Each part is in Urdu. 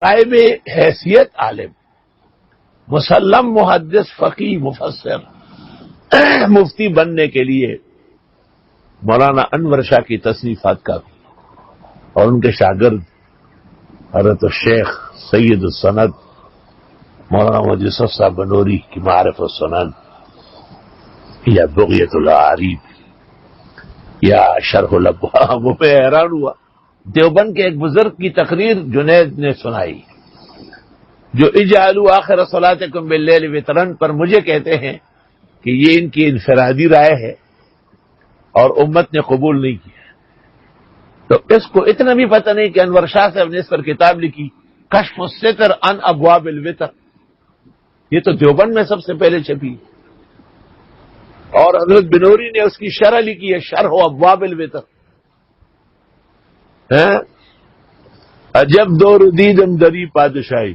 صاحب حیثیت عالم، مسلم محدث فقی مفسر مفتی بننے کے لیے مولانا انور شاہ کی تصنیفات کا اور ان کے شاگرد حضرت الشیخ سید السند مولانا مجید یوسف صاحب بنوری کی معارف السنن یا بغیت العریب یا شرح الابواب، وہ میں حیران ہوا۔ دیوبند کے ایک بزرگ کی تقریر جنید نے سنائی جو اجعلوا آخر صلاتکم باللیل وطرن پر مجھے کہتے ہیں کہ یہ ان کی انفرادی رائے ہے اور امت نے قبول نہیں کیا، تو اس کو اتنا بھی پتہ نہیں کہ انور شاہ صاحب نے اس پر کتاب لکھی کشف الستر عن ابواب الوتر، یہ تو دیوبند میں سب سے پہلے چھپی، اور حضرت بنوری نے اس کی شرح لکھی ہے شرح ابواب الوتر۔ عجب دور دیدم دری پادشاہی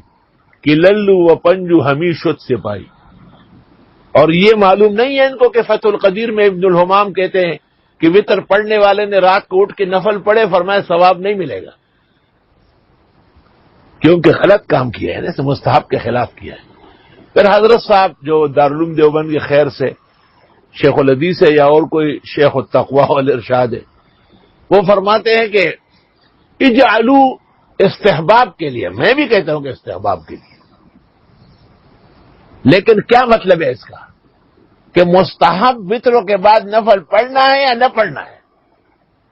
کہ للو و پنجو ہمیشت سے پائی، اور یہ معلوم نہیں ہے ان کو کہ فتح القدیر میں ابن الحمام کہتے ہیں کہ وطر پڑھنے والے نے رات کو اٹھ کے نفل پڑھے، فرمایا ثواب نہیں ملے گا، کیونکہ غلط کام کیا ہے نا، مستحب کے خلاف کیا ہے۔ پھر حضرت صاحب جو دارالعلوم دیوبند کی خیر سے شیخ الحدیث ہے یا اور کوئی شیخ التقویٰ والارشاد ہے، وہ فرماتے ہیں کہ اجعلوا استحباب کے لیے، میں بھی کہتا ہوں کہ استحباب کے لیے، لیکن کیا مطلب ہے اس کا کہ مستحب وطروں کے بعد نفل پڑھنا ہے یا نہ پڑھنا ہے؟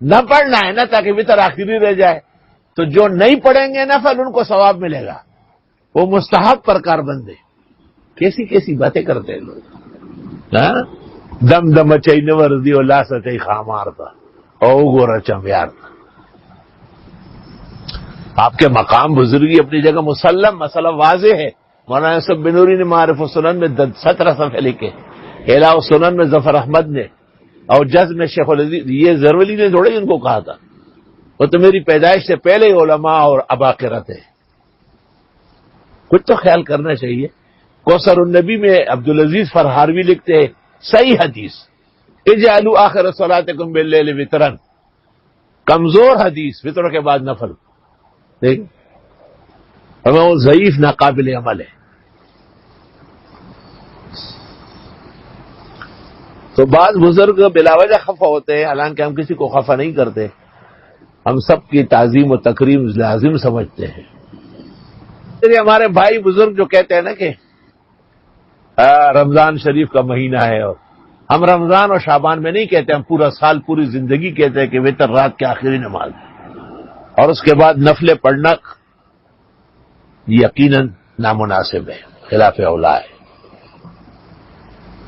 نہ پڑھنا ہے نا، تاکہ وطر آخری رہ جائے، تو جو نہیں پڑھیں گے نفل ان کو ثواب ملے گا، وہ مستحب پر کاربند ہے۔ کیسی کیسی باتیں کرتے ہیں لوگ، ہاں؟ دم دم چئی نور دیو لاس چئی خامار تھا او گورا چمیار تھا۔ آپ کے مقام بزرگی اپنی جگہ مسلم، مسئلہ واضح ہے۔ مولانا یوسف بنوری نے معارف السنن میں 17 صفحے لکھے، احیاء السنن میں ظفر احمد نے، اور جزم میں شیخ الحدیث، یہ زرولی نے تھوڑے ان کو کہا تھا، وہ تو میری پیدائش سے پہلے ہی علماء اور اباقرت ہے۔ کچھ تو خیال کرنا چاہیے۔ کوثر النبی میں عبدالعزیز فرہاروی لکھتے ہیں صحیح حدیث اجعلوا آخر صلاتکم باللیل وطرن، کمزور حدیث، وطر کے بعد نفل، دیکھ ہمیں وہ ضعیف ناقابل عمل ہے۔ تو بعض بزرگ بلا وجہ خفا ہوتے ہیں، حالانکہ ہم کسی کو خفا نہیں کرتے، ہم سب کی تعظیم و تکریم لازم سمجھتے ہیں۔ ہمارے بھائی بزرگ جو کہتے ہیں نا کہ رمضان شریف کا مہینہ ہے، اور ہم رمضان اور شعبان میں نہیں کہتے، ہم پورا سال پوری زندگی کہتے ہیں کہ وتر رات کی آخری نماز ہے، اور اس کے بعد نفلیں پڑھنا یقیناً نامناسب ہے، خلاف اولا ہے۔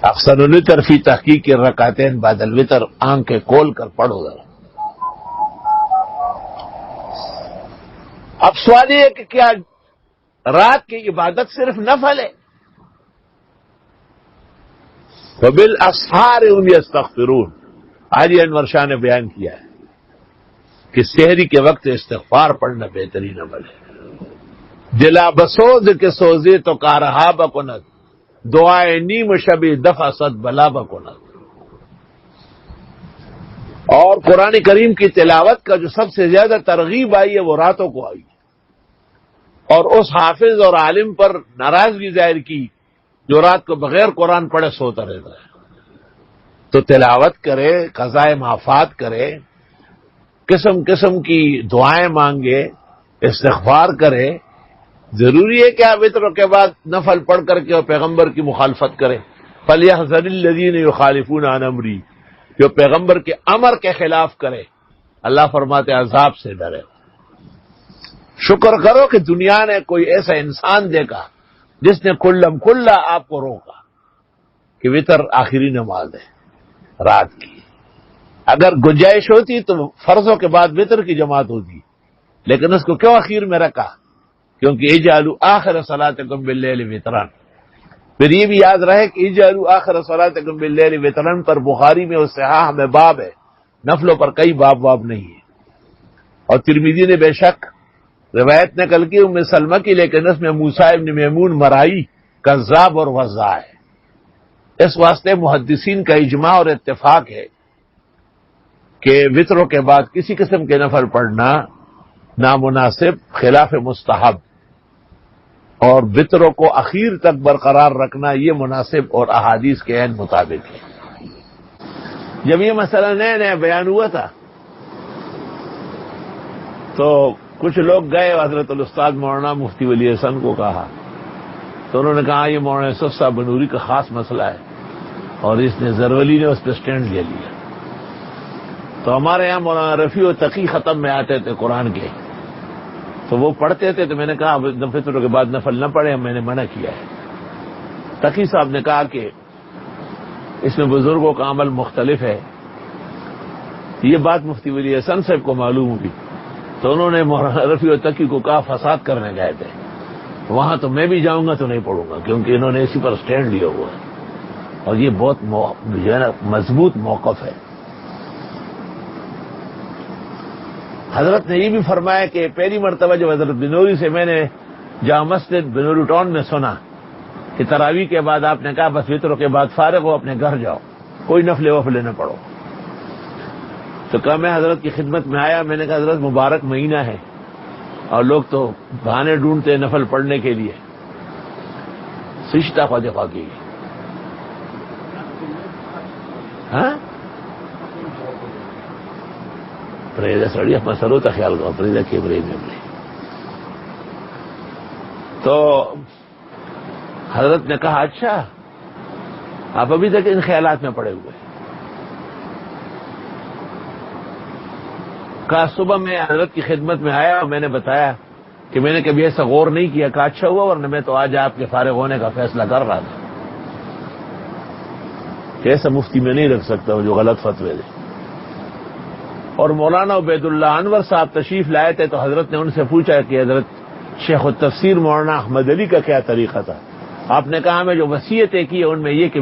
احسن الوتر فی تحقیق رکعتین بعد الوتر، آنکھیں کھول کر پڑھو ذرا۔ اب سوال یہ ہے کہ کیا رات کی عبادت صرف نفل ہے؟ وبالاسحار هم یستغفرون، حاجی انور شاہ نے بیان کیا ہے کہ سحری کے وقت استغفار پڑھنا بہترین عمل ہے۔ دلا بسوز کے سوزے تو کارہا بکند، دعائے نیم شبی دفع صد بلا بکند۔ اور قرآن کریم کی تلاوت کا جو سب سے زیادہ ترغیب آئی ہے وہ راتوں کو آئی، اور اس حافظ اور عالم پر ناراضگی ظاہر کی جو رات کو بغیر قرآن پڑھے سوتا رہتا ہے۔ تو تلاوت کرے، قضائے معافات کرے، قسم قسم کی دعائیں مانگے، استغفار کرے۔ ضروری ہے کہ آپ وتر کے بعد نفل پڑھ کر کے اور پیغمبر کی مخالفت کریں۔ فَلْيَحْذَرِ الَّذِينَ يُخَالِفُونَ عَنْ أَمْرِهِ، جو پیغمبر کے امر کے خلاف کرے، اللہ فرماتے عذاب سے ڈرے۔ شکر کرو کہ دنیا نے کوئی ایسا انسان دیکھا جس نے کلم کلا آپ کو روکا کہ وتر آخری نماز ہے رات کی۔ اگر گنجائش ہوتی تو فرضوں کے بعد وتر کی جماعت ہوتی، لیکن اس کو کیوں اخیر میں رکھا؟ کیونکہ اجعلوا آخر صلاتکم باللیل وطرا۔ پھر یہ بھی یاد رہے کہ اجعلوا آخر صلاتکم باللیل وطرا پر بخاری میں اور صحاح میں باب ہے، نفلوں پر کئی باب نہیں ہے۔ اور ترمذی نے بے شک روایت نقل کی ام سلمہ کی، لیکن اس میں موسیٰ ابن میمون مرائی کذاب اور وضاع ہے۔ اس واسطے محدثین کا اجماع اور اتفاق ہے کہ وطروں کے بعد کسی قسم کے نفل پڑھنا نامناسب، خلاف مستحب، اور وطروں کو اخیر تک برقرار رکھنا یہ مناسب اور احادیث کے عین مطابق ہے۔ جب یہ مسئلہ نیا نیا بیان ہوا تھا تو کچھ لوگ گئے حضرت الاستاذ مولانا مفتی ولی حسن کو کہا، تو انہوں نے کہا یہ مولانا یوسف صاحب بنوری کا خاص مسئلہ ہے اور اس نے زرولی نے اس پہ سٹینڈ لے لیا۔ تو ہمارے یہاں مولانا رفیع و تقی ختم میں آتے تھے قرآن کے، تو وہ پڑھتے تھے، تو میں نے کہا فطروں کے بعد نفل نہ پڑھے، میں نے منع کیا ہے۔ تقی صاحب نے کہا کہ اس میں بزرگوں کا عمل مختلف ہے، یہ بات مفتی ولی حسن صاحب کو معلوم ہوئی، تو انہوں نے مولانا رفیع و تقی کو کہا فساد کرنے گئے تھے وہاں، تو میں بھی جاؤں گا تو نہیں پڑھوں گا، کیونکہ انہوں نے اسی پر سٹینڈ لیا ہوا ہے اور یہ بہت جو ہے نا مضبوط موقف ہے۔ حضرت نے یہ بھی فرمایا کہ پہلی مرتبہ جب حضرت بنوری سے میں نے جامع مسجد بنوری ٹاؤن میں سنا کہ تراویح کے بعد آپ نے کہا بس وطروں کے بعد فارغ ہو اپنے گھر جاؤ، کوئی نفل وفل نہ پڑھو، تو کہا میں حضرت کی خدمت میں آیا، میں نے کہا حضرت مبارک مہینہ ہے اور لوگ تو بہانے ڈھونڈتے ہیں نفل پڑھنے کے لیے، سشتہ خواہ دفاع کی ہاں پریدہ سڑی اپنا سرو تا خیال کرو، پریدہ کے برے میں برے۔ تو حضرت نے کہا اچھا آپ ابھی تک ان خیالات میں پڑے ہوئے؟ کہا صبح میں حضرت کی خدمت میں آیا اور میں نے بتایا کہ میں نے کبھی ایسا غور نہیں کیا، کہا اچھا ہوا ورنہ میں تو آج آپ کے فارغ ہونے کا فیصلہ کر رہا تھا کہ ایسا مفتی میں نہیں رکھ سکتا ہوں جو غلط فتوی دے۔ اور مولانا عبید اللہ انور صاحب تشریف لائے تھے، تو حضرت نے ان سے پوچھا کہ حضرت شیخ التفسیر مولانا احمد علی کا کیا طریقہ تھا؟ آپ نے کہا میں جو وصیتیں کی ان میں یہ کہ